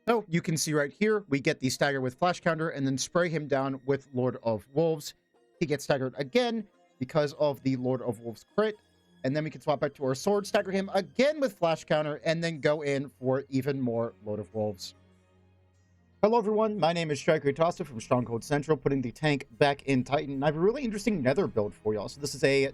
So you can see right here, we get the stagger with flash counter and then spray him down with Lord of Wolves. He gets staggered again because of the Lord of Wolves crit. And then we can swap back to our sword, stagger him again with flash counter, and then go in for even more Lord of Wolves. Hello everyone, my name is Striker Tossa from Stronghold Central, putting the tank back in Titan. And I have a really interesting Nether build for y'all. So this is a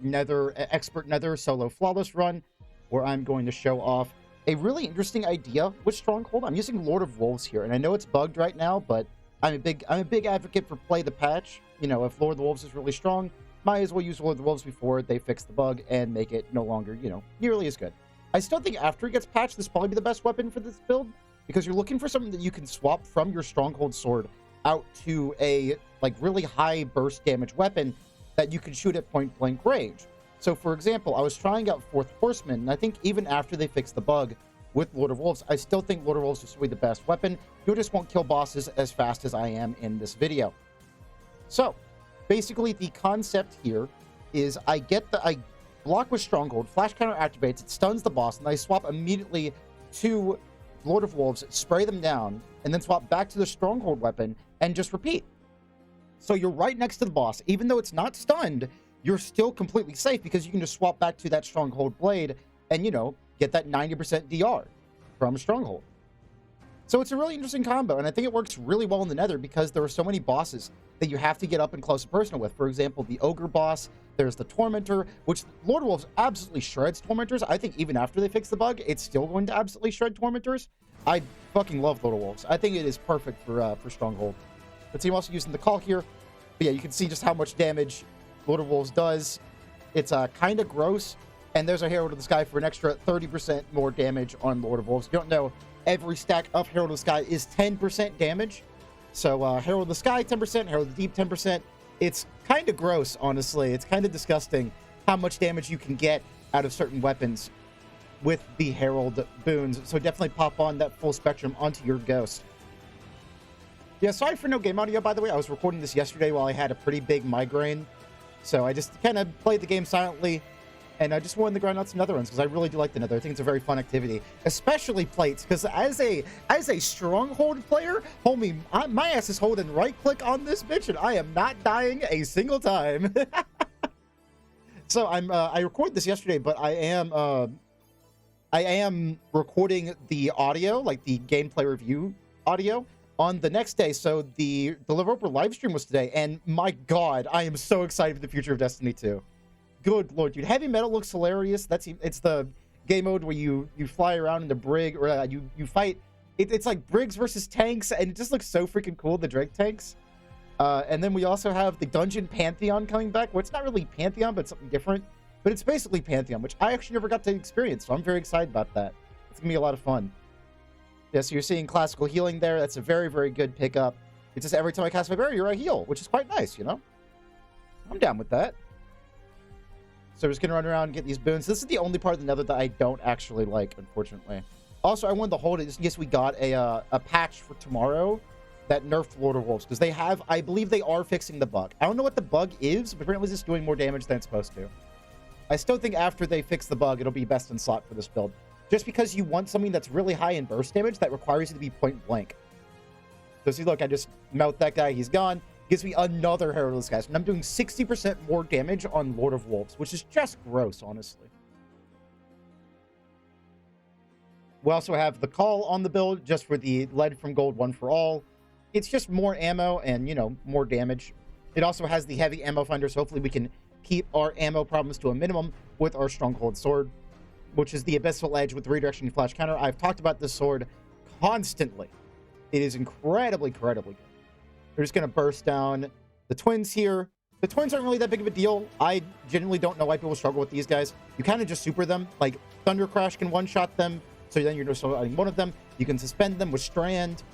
expert Nether solo flawless run, where I'm going to show off a really interesting idea with Stronghold. I'm using Lord of Wolves here, and I know it's bugged right now, but I'm a big advocate for play the patch. You know, if Lord of the Wolves is really strong, might as well use Lord of the Wolves before they fix the bug and make it no longer, you know, nearly as good. I still think after it gets patched, this will probably be the best weapon for this build, because you're looking for something that you can swap from your Stronghold sword out to a like really high burst damage weapon that you can shoot at point blank range. So for example, I was trying out Fourth Horseman, and I think even after they fixed the bug with Lord of Wolves, I still think Lord of Wolves is really the best weapon. You just won't kill bosses as fast as I am in this video. So basically the concept here is I block with Stronghold, flash counter activates, it stuns the boss, and I swap immediately to Lord of Wolves, spray them down, and then swap back to the Stronghold weapon and just repeat. So you're right next to the boss. Even though it's not stunned, you're still completely safe because you can just swap back to that Stronghold blade and, you know, get that 90% DR from Stronghold. So it's a really interesting combo, and I think it works really well in the Nether because there are so many bosses that you have to get up and close and personal with. For example, the Ogre boss, there's the Tormentor, which Lord of Wolves absolutely shreds Tormentors. I think even after they fix the bug, it's still going to absolutely shred Tormentors. I fucking love Lord of Wolves. I think it is perfect for Stronghold. But see, I'm also using the call here. But yeah, you can see just how much damage Lord of Wolves does. It's kind of gross. And there's a Herald of the Sky for an extra 30% more damage on Lord of Wolves. You don't know, every stack of Herald of the Sky is 10% damage. So Herald of the Sky 10%, Herald of the Deep 10%. It's kind of gross, honestly. It's kind of disgusting how much damage you can get out of certain weapons with the Herald boons. So definitely pop on that full spectrum onto your Ghost. Yeah, sorry for no game audio, by the way. I was recording this yesterday while I had a pretty big migraine. So I just kind of played the game silently. And I just wanted to grind out some Nether runs because I really do like the Nether. I think it's a very fun activity, especially plates. Because as a Stronghold player, homie, my ass is holding right click on this bitch, and I am not dying a single time. So I recorded this yesterday, but I am recording the audio, like the gameplay review audio, on the next day. So the Live live stream was today, and my God, I am so excited for the future of Destiny 2. Good Lord, dude. Heavy Metal looks hilarious. It's the game mode where you fly around in the brig, or you fight. It's like brigs versus tanks, and it just looks so freaking cool, the Drake tanks. And then we also have the Dungeon Pantheon coming back. Well, it's not really Pantheon, but it's something different. But it's basically Pantheon, which I actually never got to experience, so I'm very excited about that. It's gonna be a lot of fun. Yeah, so you're seeing classical healing there. That's a very, very good pickup. It's just every time I cast my barrier, I heal, which is quite nice, you know? I'm down with that. So we're just going to run around and get these boons. This is the only part of the Nether that I don't actually like, unfortunately. Also, I wanted to hold it just in case we got a patch for tomorrow that nerfed Lord of Wolves. Because they have, I believe they are fixing the bug. I don't know what the bug is, but apparently it's just doing more damage than it's supposed to. I still think after they fix the bug, it'll be best in slot for this build. Just because you want something that's really high in burst damage that requires you to be point blank. So see, look, I just melt that guy. He's gone. Gives me another Herald of the Skies. And I'm doing 60% more damage on Lord of Wolves, which is just gross, honestly. We also have the call on the build, just for the lead from gold 1 for all. It's just more ammo and, you know, more damage. It also has the heavy ammo finder, so hopefully we can keep our ammo problems to a minimum with our Stronghold sword, which is the Abyssal Edge with the redirection flash counter. I've talked about this sword constantly. It is incredibly, incredibly good. We're just going to burst down the twins here. The twins aren't really that big of a deal. I genuinely don't know why people struggle with these guys. You kind of just super them. Like, Thunder Crash can one-shot them, so then you're just shotting one of them. You can suspend them with Strand.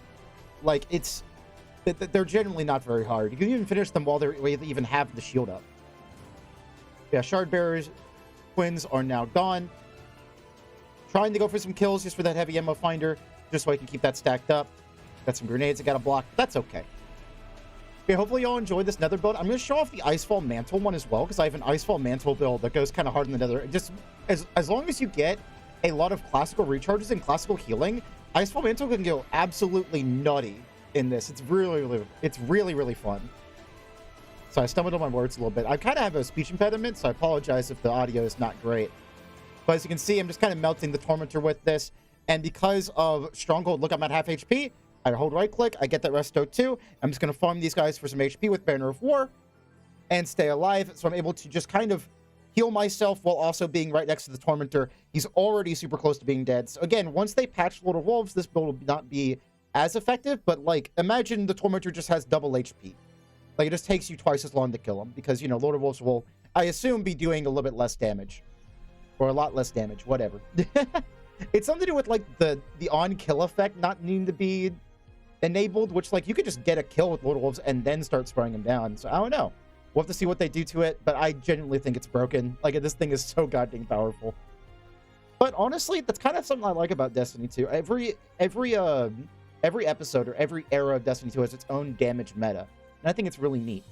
Like, they're generally not very hard. You can even finish them while they even have the shield up. Yeah, Shard Bearers, twins are now gone. Trying to go for some kills just for that heavy ammo finder, just so I can keep that stacked up. Got some grenades I got to block. That's okay. Okay, hopefully y'all enjoyed this Nether build. I'm going to show off the Icefall Mantle one as well, because I have an Icefall Mantle build that goes kind of hard in the Nether. Just as long as you get a lot of classical recharges and classical healing, Ice Mantle can go absolutely nutty in this. It's really fun. So I stumbled on my words a little bit. I kind of have a speech impediment, so I apologize if the audio is not great. But as you can see, I'm just kind of melting the Tormentor with this. And because of Stronghold, look, I'm at half HP. I hold right click. I get that Resto too. I'm just going to farm these guys for some HP with Banner of War and stay alive. So I'm able to just kind of heal myself while also being right next to the Tormentor. He's already super close to being dead. So again, once they patch Lord of Wolves, this build will not be as effective. But like, imagine the Tormentor just has double HP. Like, it just takes you twice as long to kill him because, you know, Lord of Wolves will, I assume, be doing a little bit less damage. Or a lot less damage, whatever. It's something to do with, like, the on-kill effect not needing to be enabled, which, like, you could just get a kill with Lord of Wolves and then start spraying them down. So, I don't know. We'll have to see what they do to it, but I genuinely think it's broken. Like, this thing is so goddamn powerful. But honestly, that's kind of something I like about Destiny 2. Every episode or every era of Destiny 2 has its own damage meta. And I think it's really neat.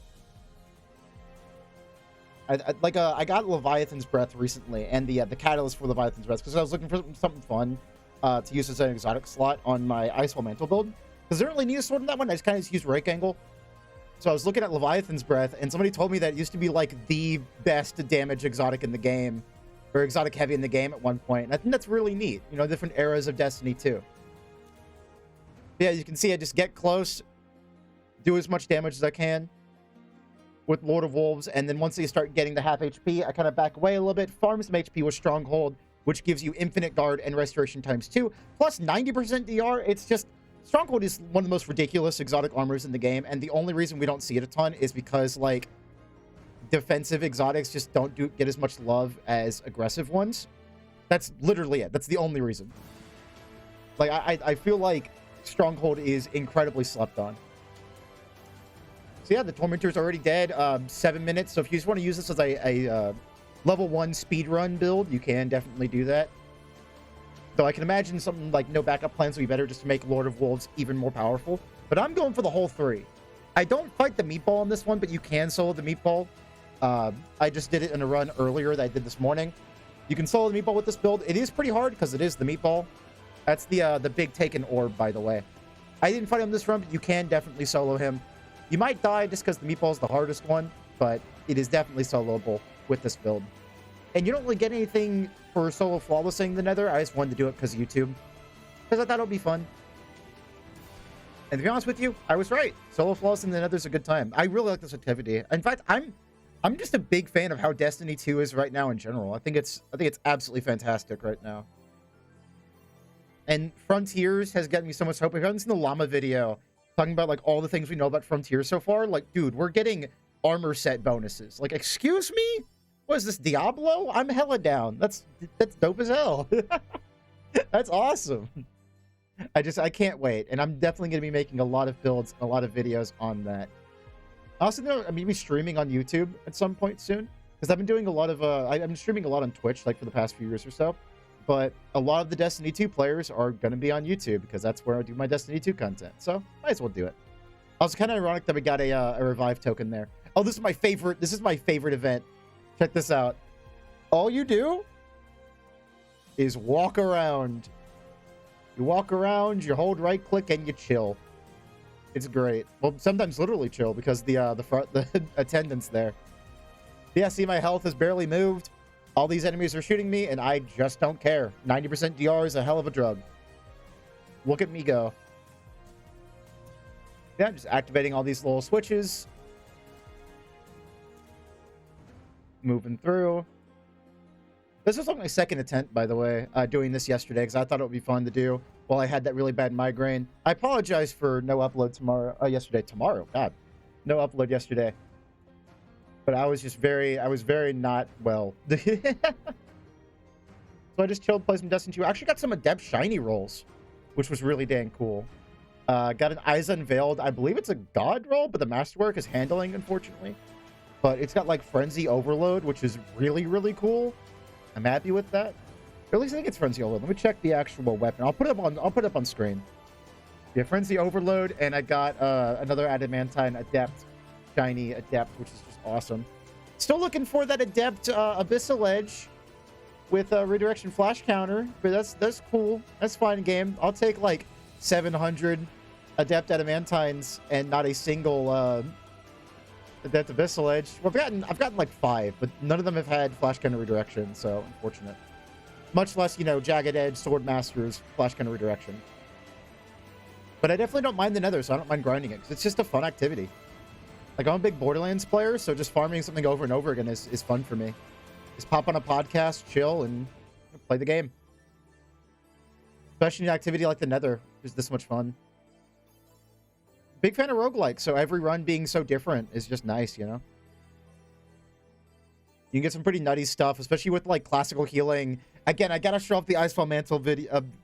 I got Leviathan's Breath recently, and the catalyst for Leviathan's Breath, because I was looking for something fun to use as an exotic slot on my Ice Mantle build. Because I don't really need a sword in that one, I just kind of just use Rake Angle. So I was looking at Leviathan's Breath, and somebody told me that it used to be like the best damage exotic in the game, or exotic heavy in the game at one point. And I think that's really neat. You know, different eras of Destiny 2. Yeah, you can see I just get close, do as much damage as I can with Lord of Wolves, and then once they start getting to half HP, I kind of back away a little bit, farm some HP with Stronghold, which gives you infinite guard and restoration ×2, plus 90% DR. It's just, Stronghold is one of the most ridiculous exotic armors in the game, and the only reason we don't see it a ton is because, like, defensive exotics just don't get as much love as aggressive ones. That's literally it. That's the only reason. Like, I feel like Stronghold is incredibly slept on. So yeah, the Tormentor's already dead. 7 minutes. So if you just want to use this as a level 1 speedrun build, you can definitely do that. Though I can imagine something like no backup plans would be better just to make Lord of Wolves even more powerful. But I'm going for the whole 3. I don't fight the meatball on this one, but you can solo the meatball. I just did it in a run earlier that I did this morning. You can solo the meatball with this build. It is pretty hard because it is the meatball. That's the big taken orb, by the way. I didn't fight him this run, but you can definitely solo him. You might die just because the meatball is the hardest one, but it is definitely soloable with this build. And you don't really get anything for solo flawlessing the Nether. I just wanted to do it because of YouTube. Because I thought it would be fun. And to be honest with you, I was right. Solo flawlessing the Nether is a good time. I really like this activity. In fact, I'm just a big fan of how Destiny 2 is right now in general. I think it's absolutely fantastic right now. And Frontiers has gotten me so much hope. If you haven't seen the llama video talking about like all the things we know about Frontiers so far, like, dude, we're getting armor set bonuses. Like, excuse me? What is this, Diablo? I'm hella down. That's dope as hell. That's awesome. I can't wait. And I'm definitely going to be making a lot of builds, a lot of videos on that. I also know I'm going to be streaming on YouTube at some point soon. Because I've been doing a lot of, I'm streaming a lot on Twitch, like for the past few years or so. But a lot of the Destiny 2 players are going to be on YouTube because that's where I do my Destiny 2 content. So, might as well do it. Also, kind of ironic that we got a revive token there. Oh, this is my favorite. This is my favorite event. Check this out. All you do is walk around. You walk around, you hold right click, and you chill. It's great. Well, sometimes literally chill because the attendance there. Yeah, see, my health has barely moved. All these enemies are shooting me, and I just don't care. 90% DR is a hell of a drug. Look at me go. Yeah, just activating all these little switches. Moving through. This was like my second attempt, by the way, doing this yesterday, because I thought it would be fun to do while I had that really bad migraine. I apologize for no upload tomorrow. God. No upload yesterday. But I was very not well. So I just chilled, played some Destiny 2. I actually got some Adept Shiny rolls, which was really dang cool. Got an Eyes Unveiled. I believe it's a God roll, but the Masterwork is handling, unfortunately. But it's got, like, Frenzy Overload, which is really, really cool. I'm happy with that. Or at least I think it's Frenzy Overload. Let me check the actual weapon. I'll put it up on screen. Yeah, Frenzy Overload, and I got another Adamantine Adept, Shiny Adept, which is just awesome. Still looking for that Adept Abyssal Edge. with a redirection flash counter, but that's cool. That's fine game. I'll take like 700 adept adamantines and not a single adept abyssal edge. Well, I've gotten like 5, but none of them have had flash counter redirection, so unfortunate. Much less, you know, jagged edge, sword masters, flash counter redirection. But I definitely don't mind the Nether, so I don't mind grinding it, because it's just a fun activity. Like, I'm a big Borderlands player, so just farming something over and over again is fun for me. Just pop on a podcast, chill, and play the game. Especially an activity like the Nether is this much fun. Big fan of roguelike, so every run being so different is just nice, you know? You can get some pretty nutty stuff, especially with, like, classical healing. Again, I gotta show off the Icefall Mantle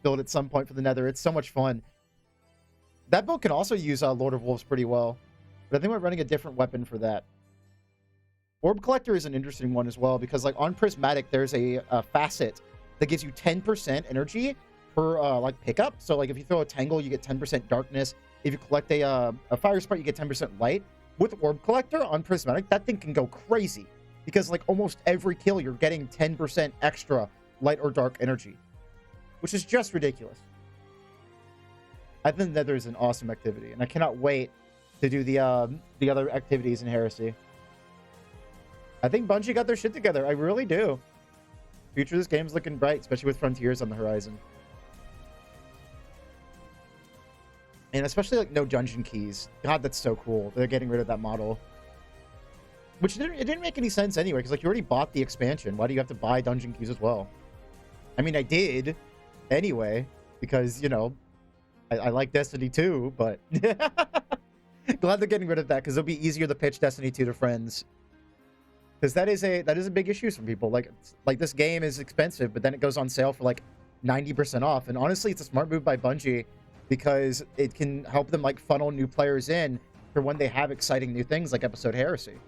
build at some point for the Nether. It's so much fun. That build can also use Lord of Wolves pretty well. But I think we're running a different weapon for that. Orb Collector is an interesting one as well, because like on Prismatic, there's a facet that gives you 10% energy per like pickup. So like if you throw a Tangle, you get 10% darkness. If you collect a Fire Sprite, you get 10% light. With Orb Collector on Prismatic, that thing can go crazy, because like almost every kill, you're getting 10% extra light or dark energy, which is just ridiculous. I think Nether is an awesome activity, and I cannot wait to do the other activities in Heresy. I think Bungie got their shit together. I really do. Future of this game's looking bright, especially with Frontiers on the horizon. And especially like no dungeon keys. God, that's so cool. They're getting rid of that model. Which it didn't make any sense anyway, because like you already bought the expansion. Why do you have to buy dungeon keys as well? I mean, I did anyway, because, you know, I like Destiny 2, but glad they're getting rid of that, because it'll be easier to pitch Destiny 2 to friends. Because that is a big issue for people. Like this game is expensive, but then it goes on sale for like 90% off. And honestly, it's a smart move by Bungie, because it can help them like funnel new players in for when they have exciting new things like Episode Heresy.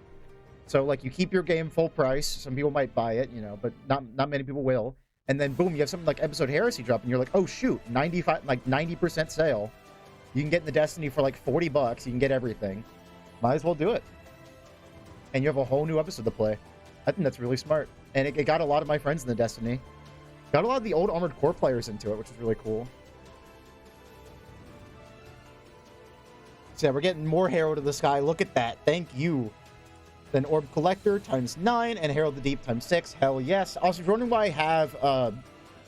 So like you keep your game full price. Some people might buy it, you know, but not many people will. And then boom, you have something like Episode Heresy drop, and you're like, oh shoot, 90% sale. You can get in the Destiny for like $40. You can get everything. Might as well do it. And you have a whole new episode to play. I think that's really smart. And it got a lot of my friends in the Destiny. Got a lot of the old Armored Core players into it, which is really cool. So yeah, we're getting more Herald of the Sky. Look at that. Thank you. Then Orb Collector times 9 and Herald of the Deep times 6. Hell yes. Also, if you're wondering why I have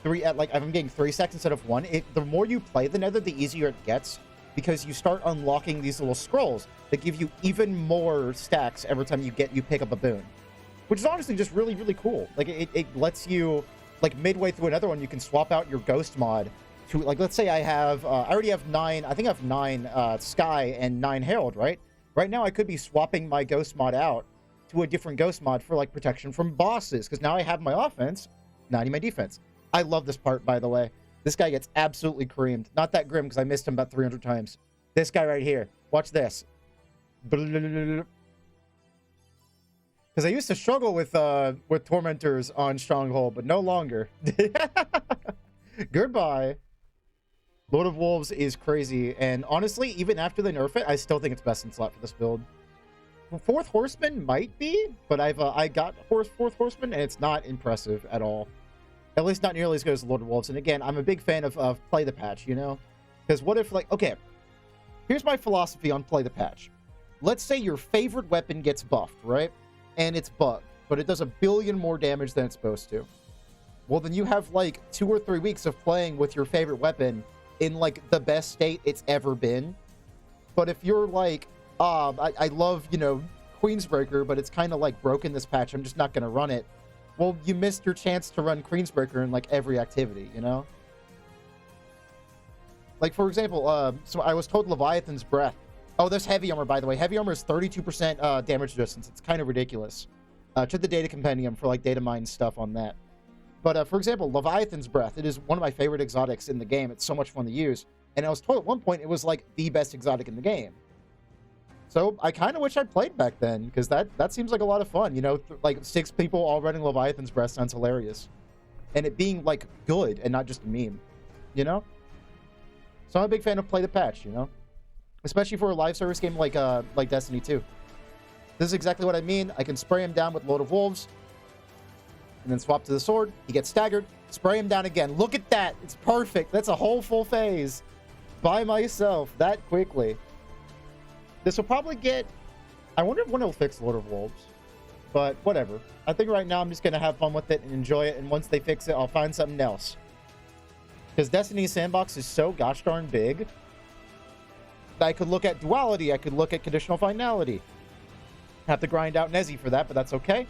3 at like I'm getting 3 stacks instead of 1, the more you play the Nether, the easier it gets, because you start unlocking these little scrolls that give you even more stacks every time you pick up a boon, which is honestly just really, really cool. Like it lets you, like midway through another one, you can swap out your ghost mod to, like, let's say I already have 9, I think I have 9 Sky and 9 Herald, right? Right now I could be swapping my ghost mod out to a different ghost mod for like protection from bosses, because now I have my offense, now I need my defense. I love this part, by the way. This guy gets absolutely creamed. Not that grim, because I missed him about 300 times. This guy right here. Watch this. Because I used to struggle with Tormentors on Stronghold, but no longer. Goodbye. Lord of Wolves is crazy, and honestly, even after they nerf it, I still think it's best in slot for this build. Fourth Horseman might be, but I got Fourth Horseman, and it's not impressive at all. At least not nearly as good as Lord of Wolves. And again, I'm a big fan of Play the Patch, you know? Because what if, like, okay, here's my philosophy on Play the Patch. Let's say your favorite weapon gets buffed, right? And it's bugged, but it does 1 billion more damage than it's supposed to. Well, then you have, like, 2 or 3 weeks of playing with your favorite weapon in, like, the best state it's ever been. But if you're, like, I love, you know, Queensbreaker, but it's kind of, like, broken this patch, I'm just not going to run it. Well, you missed your chance to run Queensbreaker in, like, every activity, you know? Like, for example, so I was told Leviathan's Breath. Oh, there's Heavy Armor, by the way. Heavy Armor is 32% damage resistance. It's kind of ridiculous. Check the data compendium for, like, data mine stuff on that. But, for example, Leviathan's Breath. It is one of my favorite exotics in the game. It's so much fun to use. And I was told at one point it was, like, the best exotic in the game. So I kind of wish I played back then, because that seems like a lot of fun. You know, like 6 people all running Leviathan's Breath sounds hilarious. And it being, like, good and not just a meme, you know? So I'm a big fan of Play the Patch, you know? Especially for a live service game like Destiny 2. This is exactly what I mean. I can spray him down with Lord of Wolves. and then swap to the sword. He gets staggered. Spray him down again. Look at that. It's perfect. That's a whole full phase by myself that quickly. This will probably get... I wonder when it'll fix Lord of Wolves. But whatever. I think right now I'm just going to have fun with it and enjoy it. And once they fix it, I'll find something else. Because Destiny's sandbox is so gosh darn big. I could look at duality. I could look at conditional finality. Have to grind out Nezzy for that, but that's okay.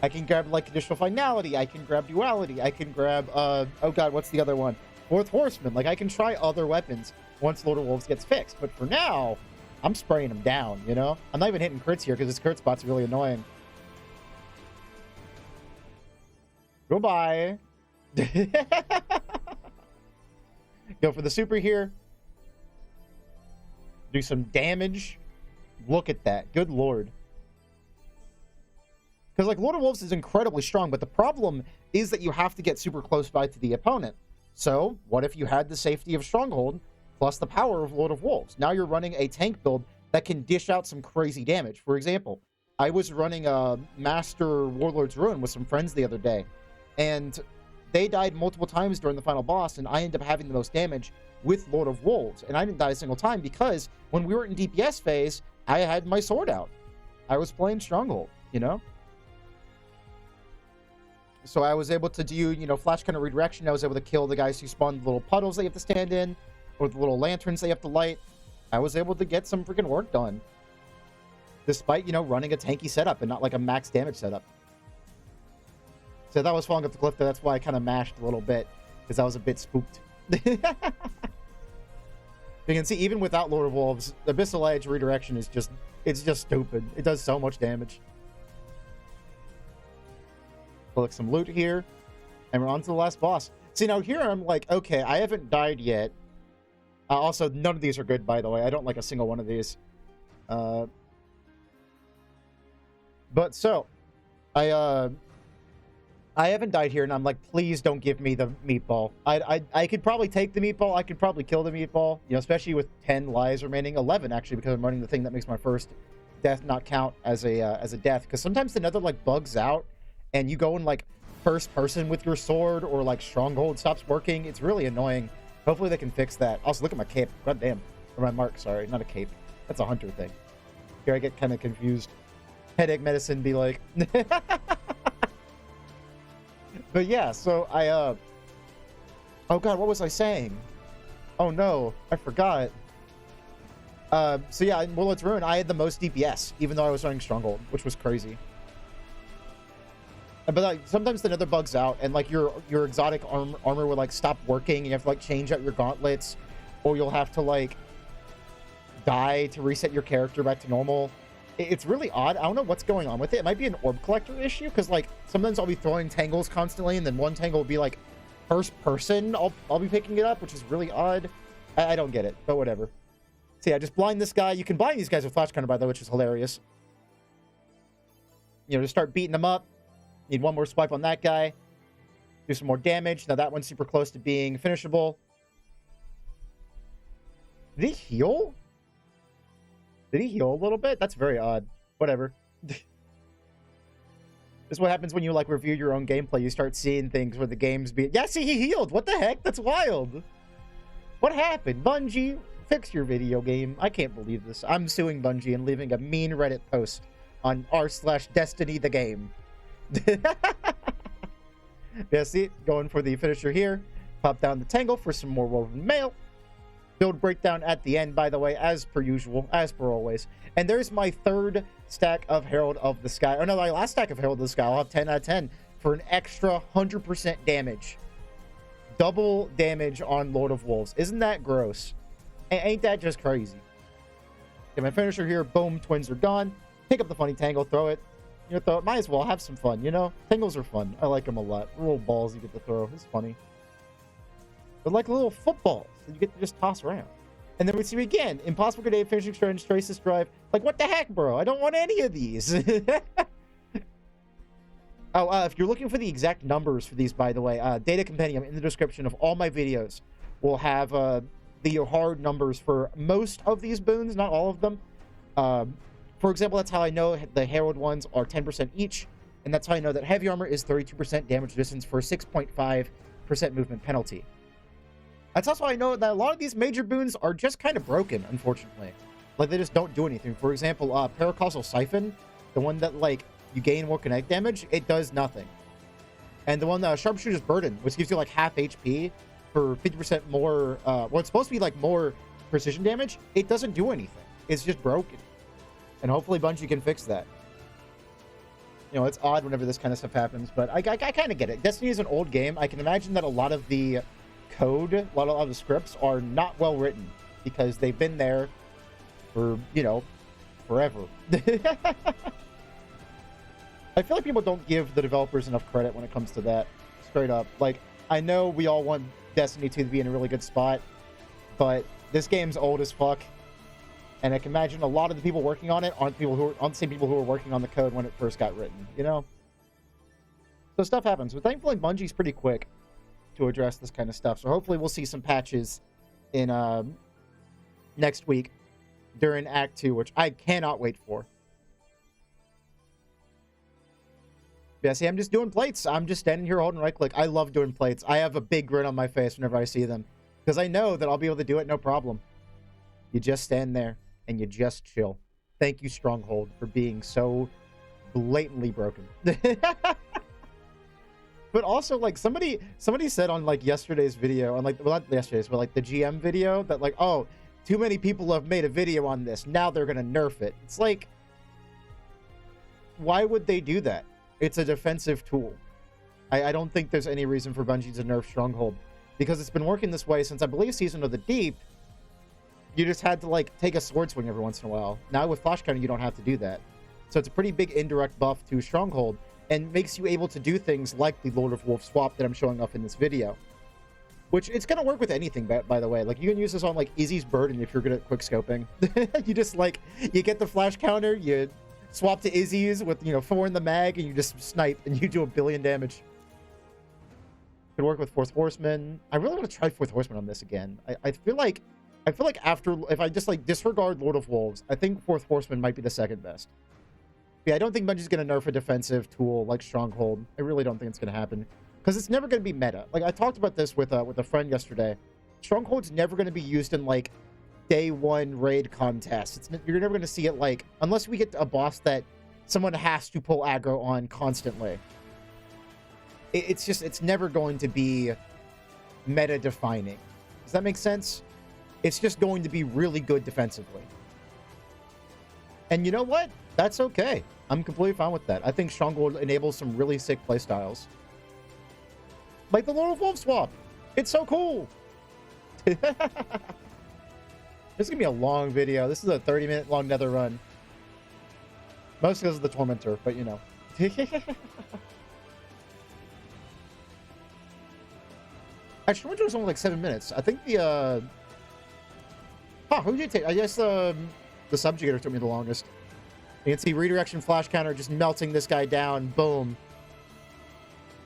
I can grab, like, conditional finality. I can grab duality. I can grab, oh god, what's the other one? Fourth Horseman. Like, I can try other weapons once Lord of Wolves gets fixed. But for now, I'm spraying them down, you know? I'm not even hitting crits here because this crit spot's really annoying. Goodbye. Go for the super here. Do some damage. Look at that. Good lord. Because, like, Lord of Wolves is incredibly strong, but the problem is that you have to get super close by to the opponent. So, what if you had the safety of Stronghold plus the power of Lord of Wolves? Now you're running a tank build that can dish out some crazy damage. For example, I was running a Master Warlord's Ruin with some friends the other day, and they died multiple times during the final boss, and I ended up having the most damage with Lord of Wolves. And I didn't die a single time because when we were in DPS phase, I had my sword out. I was playing Stronghold, you know? So I was able to do, you know, flash kind of redirection. I was able to kill the guys who spawned the little puddles they have to stand in, or the little lanterns they have to light. I was able to get some freaking work done. Despite, you know, running a tanky setup and not like a max damage setup. So that was falling off the cliff, though. That's why I kind of mashed a little bit, because I was a bit spooked. You can see, even without Lord of Wolves, the Abyssal Edge redirection is just, it's just stupid. It does so much damage. Collect some loot here, and we're on to the last boss. See, now here I'm like, okay, I haven't died yet. Also, none of these are good, by the way. I don't like a single one of these. But so, I haven't died here, and I'm like, please don't give me the meatball. I could probably take the meatball. I could probably kill the meatball, you know, especially with 10 lives remaining. 11, actually, because I'm running the thing that makes my first death not count as a death. Because sometimes the Nether, like, bugs out, and you go in, like, first person with your sword, or, like, Stronghold stops working. It's really annoying. Hopefully they can fix that. Also, look at my cape. God damn. Or my mark, sorry. Not a cape. That's a hunter thing. Here I get kind of confused. Headache medicine be like... But yeah, so I, oh god, what was I saying? Oh no, I forgot. So yeah, in Warlord's Ruin, I had the most DPS, even though I was running Stronghold, which was crazy. But like, sometimes the Nether bugs out, and like your exotic armor will like stop working, and you have to like change out your gauntlets, or you'll have to like die to reset your character back to normal. It's really odd. I don't know what's going on with it. It might be an orb collector issue, because like sometimes I'll be throwing tangles constantly, and then one tangle will be like first person. I'll be picking it up, which is really odd. I don't get it, but whatever. So yeah, just blind this guy. You can blind these guys with flash counter, by the way, which is hilarious. You know, just start beating them up. Need one more swipe on that guy. Do some more damage. Now that one's super close to being finishable. Did he heal? Did he heal a little bit? That's very odd. Whatever. This is what happens when you, like, review your own gameplay. You start seeing things where the game's be... Yeah, see, he healed! What the heck? That's wild! What happened? Bungie, fix your video game. I can't believe this. I'm suing Bungie and leaving a mean Reddit post on r/Destiny the game. Yeah, see? Going for the finisher here. Pop down the Tangle for some more Woven Mail. Build breakdown at the end, by the way, as per usual, as per always. And there's my third stack of Herald of the Sky. Oh no, my last stack of Herald of the Sky. I'll have 10 out of 10 for an extra 100% damage. Double damage on Lord of Wolves. Isn't that gross? Ain't that just crazy? Okay, my finisher here. Boom, twins are gone. Pick up the funny Tangle, throw it. You know, throw it. Might as well have some fun, you know? Tangles are fun. I like them a lot. Little balls you get to throw. It's funny. They're like little footballs that you get to just toss around. And then we see again, Impossible Grenade, Finishing Strength, Traces Drive. Like, what the heck, bro? I don't want any of these. If you're looking for the exact numbers for these, by the way, Data Compendium in the description of all my videos will have the hard numbers for most of these boons, not all of them. For example, that's how I know the Herald ones are 10% each. And that's how I know that heavy armor is 32% damage resistance for 6.5% movement penalty. That's also how I know that a lot of these major boons are just kind of broken, unfortunately. Like, they just don't do anything. For example, Paracausal Siphon, the one that, like, you gain more kinetic damage, it does nothing. And the one, Sharpshooter's Burden, which gives you, like, half HP for 50% more, well, it's supposed to be, like, more precision damage. It doesn't do anything. It's just broken. And hopefully Bungie can fix that. You know, it's odd whenever this kind of stuff happens, but I kind of get it. Destiny is an old game. I can imagine that a lot of the code, a lot of the scripts are not well written because they've been there for, you know, forever. I feel like people don't give the developers enough credit when it comes to that, straight up. Like, I know we all want Destiny 2 to be in a really good spot, but this game's old as fuck. And I can imagine a lot of the people working on it aren't the same people who were working on the code when it first got written, you know? So stuff happens. But thankfully, Bungie's pretty quick to address this kind of stuff. So hopefully we'll see some patches in next week during Act 2, which I cannot wait for. Yeah, see, I'm just doing plates. I'm just standing here holding right click. I love doing plates. I have a big grin on my face whenever I see them because I know that I'll be able to do it no problem. You just stand there and you just chill. Thank you, Stronghold, for being so blatantly broken. But also, like, somebody said on, like, yesterday's video, on, like, well, not yesterday's, but, like, the GM video, that, like, oh, too many people have made a video on this. Now they're gonna nerf it. It's like, why would they do that? It's a defensive tool. I don't think there's any reason for Bungie to nerf Stronghold, because it's been working this way since, I believe, Season of the Deep. You just had to, like, take a sword swing every once in a while. Now with Flash Counter, you don't have to do that. So it's a pretty big indirect buff to Stronghold, and makes you able to do things like the Lord of Wolves swap that I'm showing off in this video. Which, it's going to work with anything, by the way. Like, you can use this on, like, Izzy's Burden if you're good at quick scoping. You just, like, you get the Flash Counter, you swap to Izzy's with, you know, 4 in the mag, and you just snipe, and you do 1 billion damage. Could work with Fourth Horseman. I really want to try Fourth Horseman on this again. I feel like after, if I just, like, disregard Lord of Wolves, I think Fourth Horseman might be the second best. Yeah, I don't think Bungie's going to nerf a defensive tool like Stronghold. I really don't think it's going to happen. Because it's never going to be meta. Like, I talked about this with a friend yesterday. Stronghold's never going to be used in, like, day 1 raid contests. You're never going to see it, like, unless we get a boss that someone has to pull aggro on constantly. It's never going to be meta-defining. Does that make sense? It's just going to be really good defensively. And you know what? That's okay. I'm completely fine with that. I think Stronghold enables some really sick playstyles. Like the Lord of Wolves swap. It's so cool. This is going to be a long video. This is a 30-minute long Nether run. Mostly because of the Tormentor, but you know. Actually, Tormentor was only like 7 minutes. I think the, who did you take? I guess, the Subjugator took me the longest. You can see Redirection Flash Counter just melting this guy down. Boom.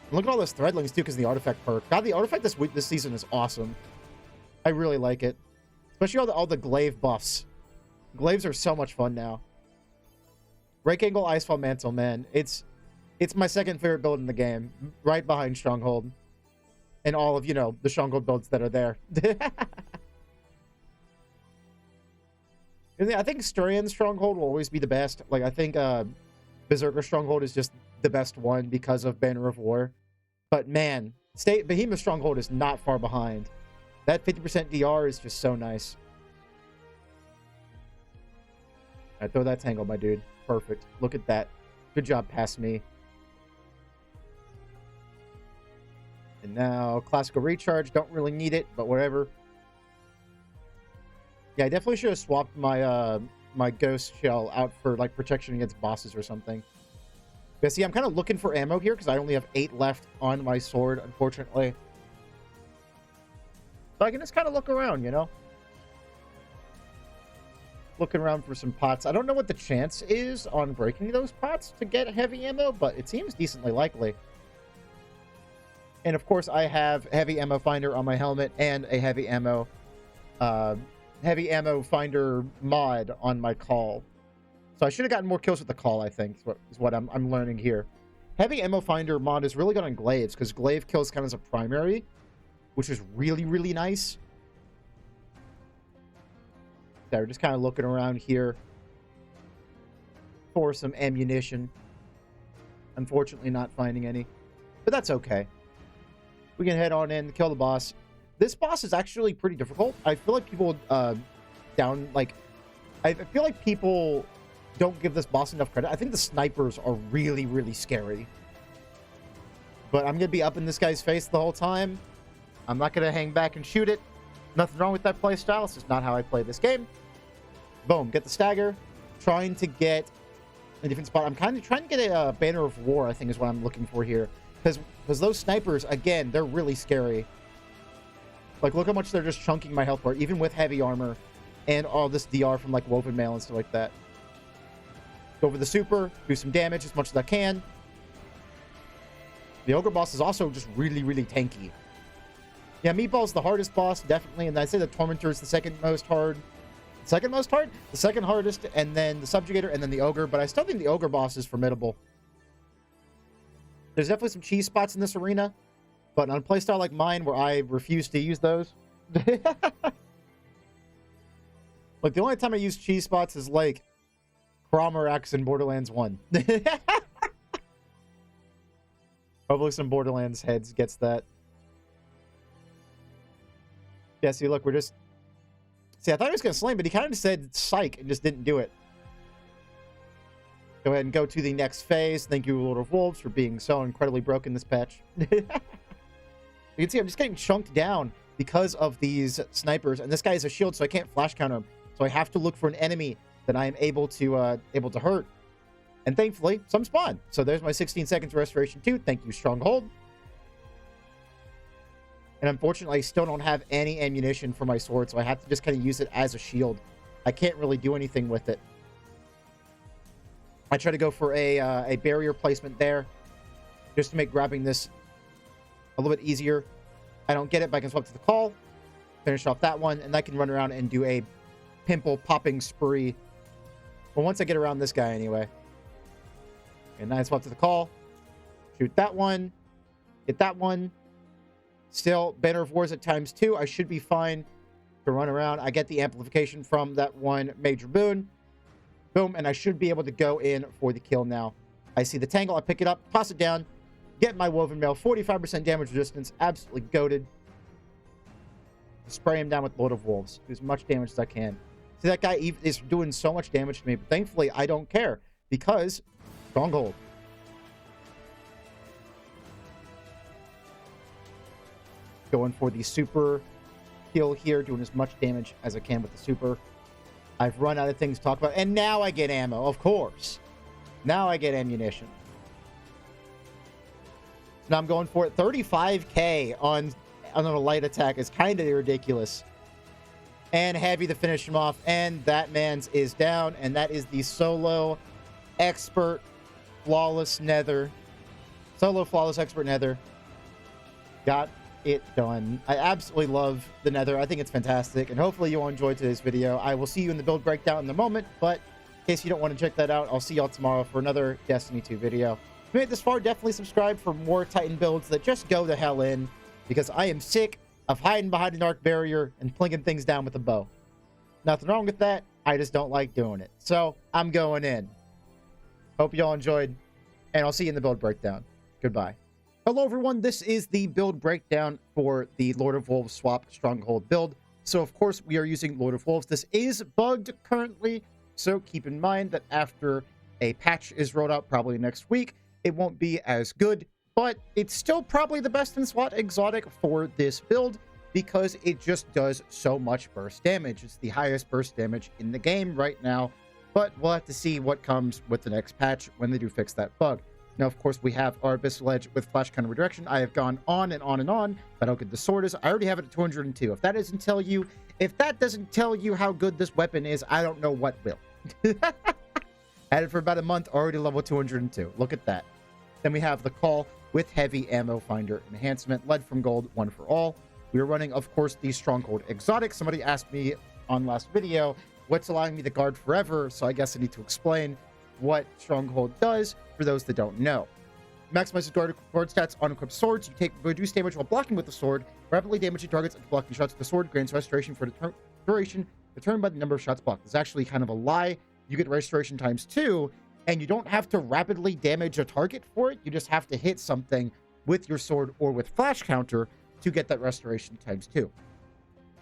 And look at all those Threadlings, too, because of the Artifact perk. God, the Artifact this season is awesome. I really like it. Especially all the Glaive buffs. Glaives are so much fun now. Rake Angle Icefall Mantle, man. It's my second favorite build in the game. Right behind Stronghold. And all of, you know, the Stronghold builds that are there. I think Sturian Stronghold will always be the best. Like, I think Berserker Stronghold is just the best one because of Banner of War. But man, Behemoth Stronghold is not far behind. That 50% DR is just so nice. I throw that tangle, my dude. Perfect. Look at that. Good job, past me. And now, Classical Recharge. Don't really need it, but whatever. Yeah, I definitely should have swapped my my Ghost Shell out for, like, protection against bosses or something. But see, I'm kind of looking for ammo here because I only have 8 left on my sword, unfortunately. So I can just kind of look around, you know? Looking around for some pots. I don't know what the chance is on breaking those pots to get heavy ammo, but it seems decently likely. And of course, I have heavy ammo finder on my helmet and a heavy ammo finder mod on my call. So I should have gotten more kills with the call, I think, is what I'm learning here. Heavy ammo finder mod is really good on glaives because glaive kills kind of as a primary, which is really, really nice. So we're just kind of looking around here for some ammunition. Unfortunately, not finding any, but that's okay. We can head on in, kill the boss. This boss is actually pretty difficult. I feel like people I feel like people don't give this boss enough credit. I think the snipers are really, really scary. But I'm going to be up in this guy's face the whole time. I'm not going to hang back and shoot it. Nothing wrong with that play style. It's just not how I play this game. Boom. Get the stagger. Trying to get a different spot. I'm kind of trying to get a banner of war, I think is what I'm looking for here. Because those snipers, again, they're really scary. Like, look how much they're just chunking my health bar, even with heavy armor and all this DR from, like, woven mail and stuff like that. Go for the super, do some damage as much as I can. The ogre boss is also just really, really tanky. Yeah, Meatball's the hardest boss, definitely, and I'd say the Tormentor is the second most hard. Second most hard? The second hardest, and then the Subjugator, and then the Ogre, but I still think the Ogre boss is formidable. There's definitely some cheese spots in this arena, but on a playstyle like mine, where I refuse to use those. Like, the only time I use cheese spots is, like, Cromer X in Borderlands 1. Hopefully some Borderlands heads gets that. Yeah, see, look, we're just... See, I thought he was going to slay him, but he kind of said psych and just didn't do it. Go ahead and go to the next phase. Thank you, Lord of Wolves, for being so incredibly broken this patch. You can see I'm just getting chunked down because of these snipers. And this guy has a shield, so I can't flash counter him. So I have to look for an enemy that I am able to hurt. And thankfully, some spawn. So there's my 16 seconds restoration too. Thank you, Stronghold. And unfortunately, I still don't have any ammunition for my sword, so I have to just kind of use it as a shield. I can't really do anything with it. I try to go for a barrier placement there, just to make grabbing this a little bit easier. I don't get it, but I can swap to the call, finish off that one, and I can run around and do a pimple popping spree. Well, once I get around this guy anyway. And then I swap to the call, shoot that one, hit that one. Still, Banner of Wars at ×2. I should be fine to run around. I get the amplification from that one major boon. Boom, and I should be able to go in for the kill now. I see the tangle. I pick it up, toss it down, get my woven mail. 45% damage resistance. Absolutely goated. Spray him down with Lord of Wolves. Do as much damage as I can. See, that guy is doing so much damage to me, but thankfully, I don't care because Stronghold. Going for the super kill here, doing as much damage as I can with the super. I've run out of things to talk about, and now I get ammo, of course. Now I get ammunition. Now I'm going for it. 35k on a light attack is kind of ridiculous. And heavy to finish him off, and that man's is down, and that is the solo expert flawless Nether. Solo flawless expert Nether. Got it done. I absolutely love the Nether. I think it's fantastic, and hopefully you'll enjoy today's video. I will see you in the build breakdown in a moment, but in case you don't want to check that out, I'll see y'all tomorrow for another Destiny 2 video. If you made it this far, definitely subscribe for more Titan builds that just go the hell in, because I am sick of hiding behind an arc barrier and plinging things down with a bow. Nothing wrong with that. I just don't like doing it. So I'm going in. Hope y'all enjoyed, and I'll see you in the build breakdown. Goodbye. Hello everyone, this is the build breakdown for the Lord of Wolves swap Stronghold build. So of course we are using Lord of Wolves. This is bugged currently, so keep in mind that after a patch is rolled out probably next week, it won't be as good, but it's still probably the best in slot exotic for this build because it just does so much burst damage. It's the highest burst damage in the game right now, but we'll have to see what comes with the next patch when they do fix that bug. Now, of course, we have our Abyssal Edge with Flash Counter Redirection. I have gone on and on and on about how good the sword is. I already have it at 202. If that doesn't tell you how good this weapon is, I don't know what will. Had it for about a month, already level 202. Look at that. Then we have the Call with Heavy Ammo Finder Enhancement, Lead from Gold, 1 for all. We are running, of course, the Stronghold Exotic. Somebody asked me on last video, what's allowing me to guard forever? So I guess I need to explain what Stronghold does for those that don't know. Maximizes guard stats on equipped swords. You take reduced damage while blocking with the sword. Rapidly damaging targets after blocking shots with the sword. Grants restoration for duration determined by the number of shots blocked. It's actually kind of a lie. You get restoration ×2, and you don't have to rapidly damage a target for it. You just have to hit something with your sword or with flash counter to get that restoration ×2.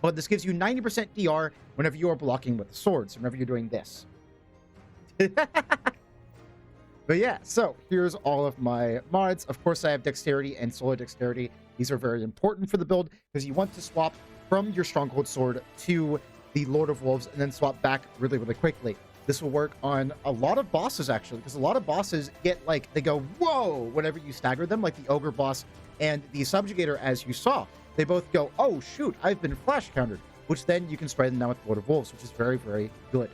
But this gives you 90% DR whenever you are blocking with the sword. So whenever you're doing this. But yeah, so here's all of my mods. Of course, I have dexterity and solo dexterity. These are very important for the build because you want to swap from your Stronghold sword to the Lord of Wolves and then swap back really, really quickly. This will work on a lot of bosses, actually, because a lot of bosses get like, they go, whoa, whenever you stagger them, like the Ogre boss and the Subjugator, as you saw. They both go, oh, shoot, I've been flash countered, which then you can spray them down with Lord of Wolves, which is very, very good.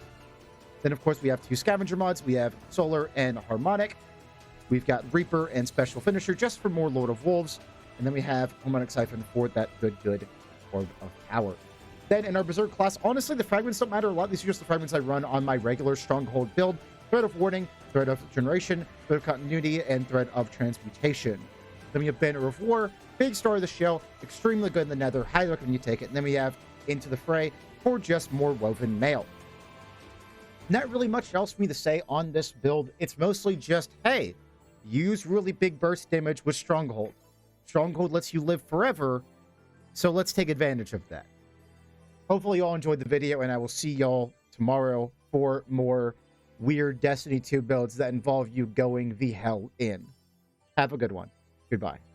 Then, of course, we have 2 scavenger mods. We have Solar and Harmonic. We've got Reaper and Special Finisher just for more Lord of Wolves. And then we have Harmonic Siphon for that good Orb of Power. Then in our Berserk class, honestly, the fragments don't matter a lot. These are just the fragments I run on my regular Stronghold build. Thread of Warning, Thread of Generation, Thread of Continuity, and Thread of Transmutation. Then we have Banner of War, big star of the show, extremely good in the Nether, highly recommend you take it. And then we have Into the Fray for just more woven mail. Not really much else for me to say on this build. It's mostly just, hey, use really big burst damage with Stronghold. Stronghold lets you live forever, so let's take advantage of that. Hopefully you all enjoyed the video, and I will see y'all tomorrow for more weird Destiny 2 builds that involve you going the hell in. Have a good one. Goodbye.